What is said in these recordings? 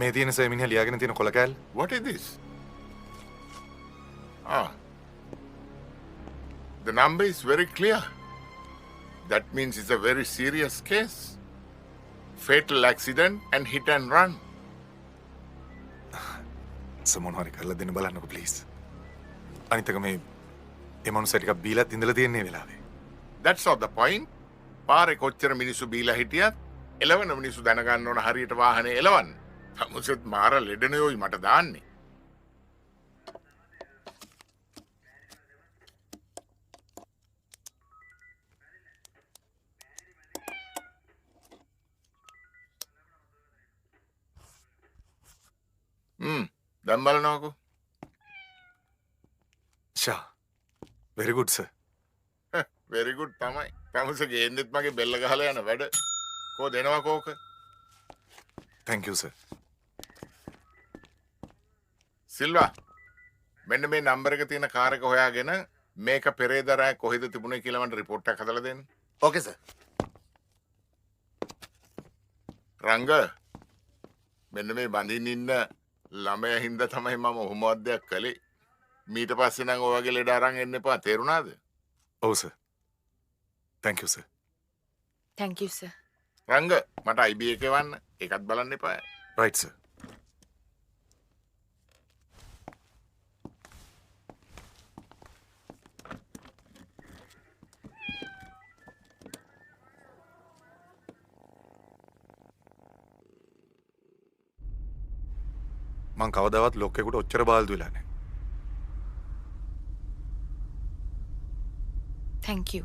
මේ තියෙන සෙමිනිහ ලියාගෙන තියෙන කොල කෑල්ල. What is this? Ah. The number is very clear. That means it's a very serious case. Fatal accident and hit and run. සමෝන් හරි කරලා දෙන්න බලන්නකෝ ප්ලීස්. අනිත් එක මේ මනුස්සයා ටිකක් බීලත් ඉඳලා තියෙන වෙලාවේ. That's not the point. පාරේ කොච්චර මිනිස්සු බීලා හිටියත් එලවන මිනිස්සු දැනගන්න ඕන හරියට වාහනේ එලවන්න. තමුසෙත් මාර ලෙඩනයෝයි මට දාන්නේ. දැන් බලනකො. ෂා. very good sir. very good තමයි. තමුස ගේන්නෙත් මගේ බෙල්ල ගහලා යන වැඩ. කෝ දෙනවා කෝක? thank you sir. සිල්වා මෙන්න මේ නම්බර් එක තියෙන කාර් එක හොයාගෙන මේක පෙරේදරා කොහෙද තිබුණේ කියලා මට රිපෝට් එකක් හදලා දෙන්න. Okay sir. රංග මෙන්න මේ බඳින්න ඉන්න ළමයා හින්දා තමයි මම ඔහොමවත් දෙයක් කළේ. මීට පස්සේ නම් ඔය වගේ ලෙඩ අරන් එන්න එපා. තේරුණාද? ඔව් sir. thank you sir. Thank you, sir. රංග මට IB එක එවන්න. ඒකත් බලන්න එපා. right sir. මං කවදාවත් ලොක්කෙකුට ඔච්චර බාල්දු වෙලා නැහැ. Thank you.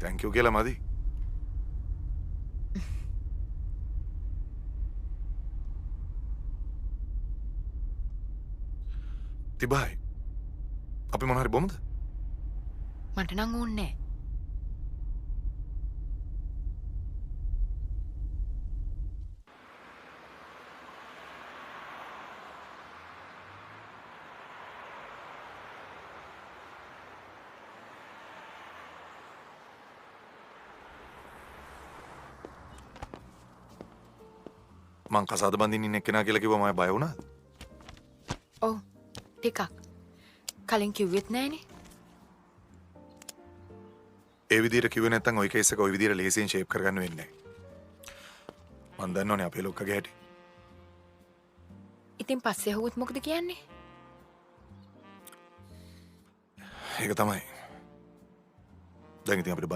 thank you කියලා මදි. තිබයි. අපි මොන හරි බොමුද? මට නම් ඕනේ නැහැ. මං කසාද බඳින්න ඉන්න එක්කෙනා කියලා කිව්වම මම බය වුණාද? ඔව්. ටිකක්. කලින් කිව්වෙත් නෑනේ. ඒ විදිහට කිව්වේ නැත්නම් ওই කේස් එක ওই විදිහට ලේසියෙන් ෂේප් කරගන්න වෙන්නේ නැහැ. මං දන්නවනේ අපේ ලොක්කගේ හැටි. ඉතින් පස්සේ අහුවොත් මොකද කියන්නේ? ඒක තමයි. දැන් ඉතින් අපිට